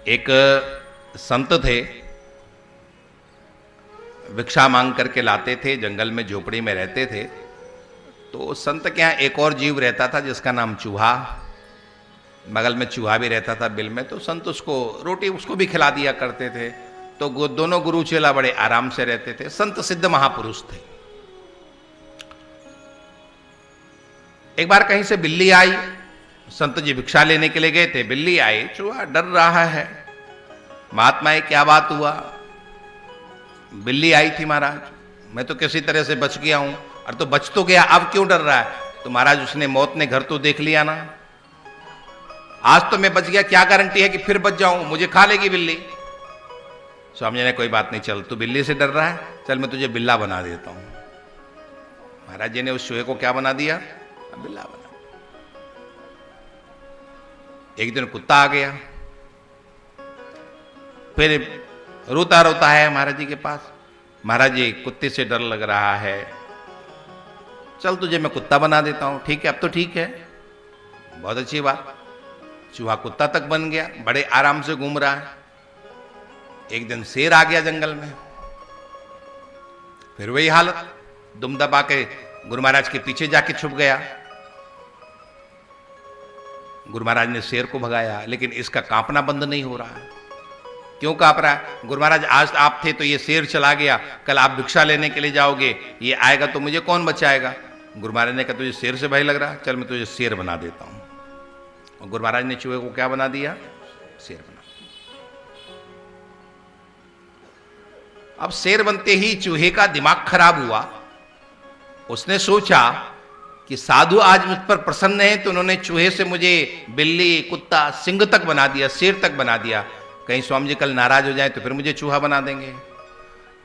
एक संत थे, भिक्षा मांग करके लाते थे, जंगल में झोपड़ी में रहते थे। तो संत के यहाँ एक और जीव रहता था जिसका नाम चूहा। बगल में चूहा भी रहता था बिल में। तो संत उसको रोटी उसको भी खिला दिया करते थे। तो दोनों गुरु चेला बड़े आराम से रहते थे। संत सिद्ध महापुरुष थे। एक बार कहीं से बिल्ली आई, संत जी भिक्षा लेने के लिए गए थे, बिल्ली आई, चूहा डर रहा है। महात्मा ये क्या बात हुआ? बिल्ली आई थी महाराज, मैं तो किसी तरह से बच गया हूं। और तो बच तो गया, अब क्यों डर रहा है? तो महाराज उसने मौत ने घर तो देख लिया ना, आज तो मैं बच गया, क्या गारंटी है कि फिर बच जाऊं, मुझे खा लेगी बिल्ली। स्वामी जी ने कोई बात नहीं, चल तू बिल्ली से डर रहा है, चल मैं तुझे बिल्ला बना देता हूं। महाराज जी ने उस चूहे को क्या बना दिया? बिल्ला बना। एक दिन कुत्ता आ गया, फिर रोता रोता है महाराज जी के पास। महाराज जी कुत्ते से डर लग रहा है, चल तुझे मैं कुत्ता बना देता हूं। ठीक है, अब तो ठीक है, बहुत अच्छी बात। चूहा कुत्ता तक बन गया, बड़े आराम से घूम रहा है। एक दिन शेर आ गया जंगल में, फिर वही हालत, दुम दबा के गुरु महाराज के पीछे जाके छुप गया। गुरु महाराज ने शेर को भगाया, लेकिन इसका कांपना बंद नहीं हो रहा है। क्यों कांप रहा है? गुरु महाराज आज आप थे तो ये शेर चला गया, कल आप भिक्षा लेने के लिए जाओगे, ये आएगा तो मुझे कौन बचाएगा? गुरु महाराज ने कहा तुझे शेर से भय लग रहा है, चल मैं तुझे शेर बना देता हूं। और गुरु महाराज ने चूहे को क्या बना दिया? शेर बना। अब शेर बनते ही चूहे का दिमाग खराब हुआ। उसने सोचा कि साधु आज मुझ पर प्रसन्न है, तो उन्होंने चूहे से मुझे बिल्ली, कुत्ता, सिंह तक बना दिया, शेर तक बना दिया। कहीं स्वामी जी कल नाराज हो जाए तो फिर मुझे चूहा बना देंगे।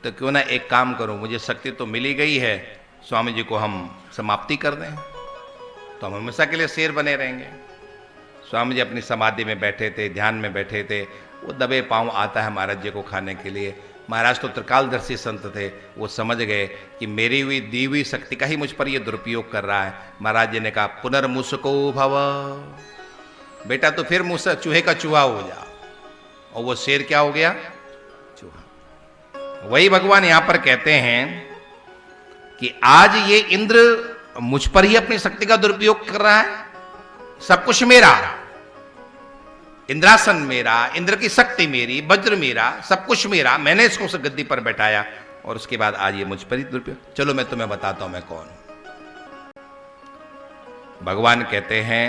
तो क्यों ना एक काम करो, मुझे शक्ति तो मिली गई है, स्वामी जी को हम समाप्ति कर दें, तो हम हमेशा के लिए शेर बने रहेंगे। स्वामी जी अपनी समाधि में बैठे थे, ध्यान में बैठे थे। वो दबे पांव आता है महाराज जी को खाने के लिए। महाराज तो त्रिकालदर्शी संत थे, वो समझ गए कि मेरी हुई दी हुई शक्ति का ही मुझ पर ये दुरुपयोग कर रहा है। महाराज जी ने कहा पुनर्मुसको भव, बेटा तो फिर चूहे का चूहा हो जा। और वो शेर क्या हो गया? चूहा। वही भगवान यहां पर कहते हैं कि आज ये इंद्र मुझ पर ही अपनी शक्ति का दुरुपयोग कर रहा है। सब कुछ मेरा, इंद्रासन मेरा, इंद्र की शक्ति मेरी, वज्र मेरा, सब कुछ मेरा, मैंने इसको उस गद्दी पर बैठाया, और उसके बाद आज ये मुझ पर ही दुरुपयोग। चलो मैं तुम्हें बताता हूं मैं कौन हूं। भगवान कहते हैं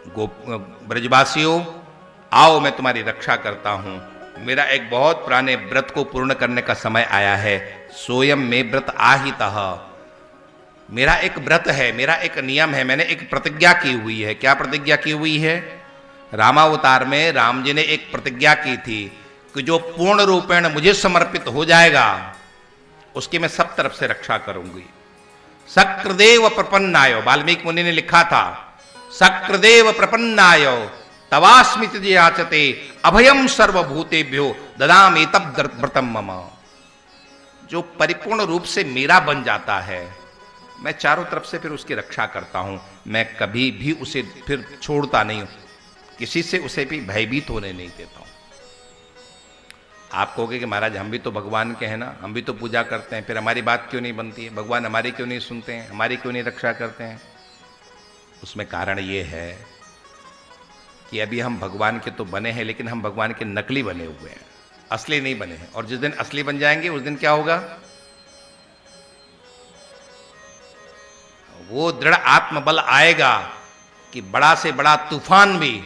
ब्रजवासियों आओ, मैं तुम्हारी रक्षा करता हूं। मेरा एक बहुत पुराने व्रत को पूर्ण करने का समय आया है। सोयम में व्रत आहितः, मेरा एक व्रत है, मेरा एक नियम है, मैंने एक प्रतिज्ञा की हुई है। क्या प्रतिज्ञा की हुई है? रामावतार में राम जी ने एक प्रतिज्ञा की थी कि जो पूर्ण रूपेण मुझे समर्पित हो जाएगा उसकी मैं सब तरफ से रक्षा करूंगी। सक्रदेव प्रपन्नाय, वाल्मीकि मुनि ने लिखा था, सक्रदेव प्रपन्नाय तवास्मित याचते अभयम सर्वभूतेभ्यो ददामि तब व्रतम मम। जो परिपूर्ण रूप से मेरा बन जाता है, मैं चारों तरफ से फिर उसकी रक्षा करता हूं। मैं कभी भी उसे फिर छोड़ता नहीं हूं, किसी से उसे भी भयभीत होने नहीं देता हूं। आप कहोगे कि महाराज हम भी तो भगवान के हैं ना, हम भी तो पूजा करते हैं, फिर हमारी बात क्यों नहीं बनती है? भगवान हमारी क्यों नहीं सुनते हैं, हमारी क्यों नहीं रक्षा करते हैं? उसमें कारण ये है कि अभी हम भगवान के तो बने हैं, लेकिन हम भगवान के नकली बने हुए हैं, असली नहीं बने हैं। और जिस दिन असली बन जाएंगे उस दिन क्या होगा? वो दृढ़ आत्मबल आएगा कि बड़ा से बड़ा तूफान भी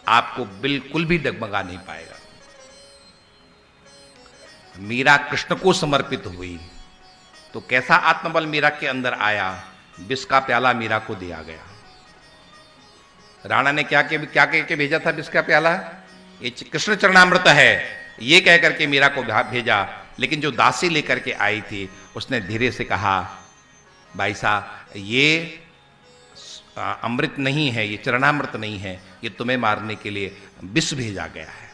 आपको बिल्कुल भी डगमगा नहीं पाएगा। मीरा कृष्ण को समर्पित हुई तो कैसा आत्मबल मीरा के अंदर आया? विष का प्याला मीरा को दिया गया। राणा ने क्या कह के भेजा था विष का प्याला? ये कृष्ण चरणामृत है, ये कह करके मीरा को भेजा। लेकिन जो दासी लेकर के आई थी उसने धीरे से कहा, भाई साहब ये अमृत नहीं है, ये चरणामृत नहीं है, ये तुम्हें मारने के लिए विष भेजा गया है।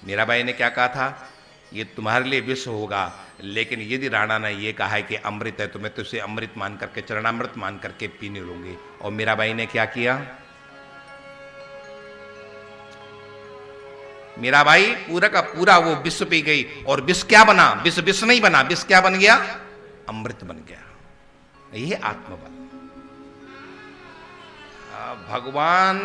मीराबाई ने क्या कहा था? ये तुम्हारे लिए विष होगा, लेकिन यदि राणा ने ये कहा है कि अमृत है तो मैं तो इसे अमृत मान करके, चरणामृत मान करके पीने लूंगी। और मीराबाई ने क्या किया? मेरा भाई पूरा का पूरा वो विष पी गई, और विष क्या बना? विष विष नहीं बना, विष क्या बन गया? अमृत बन गया। यही आत्मबल। भगवान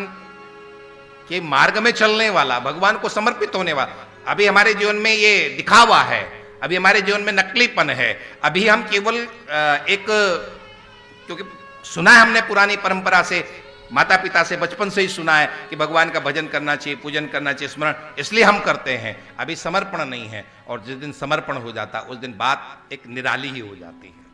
के मार्ग में चलने वाला, भगवान को समर्पित होने वाला। अभी हमारे जीवन में ये दिखावा है, अभी हमारे जीवन में नकलीपन है, अभी हम केवल एक, क्योंकि सुना है हमने पुरानी परंपरा से, माता पिता से बचपन से ही सुना है कि भगवान का भजन करना चाहिए, पूजन करना चाहिए, स्मरण, इसलिए हम करते हैं। अभी समर्पण नहीं है, और जिस दिन समर्पण हो जाता उस दिन बात एक निराली ही हो जाती है।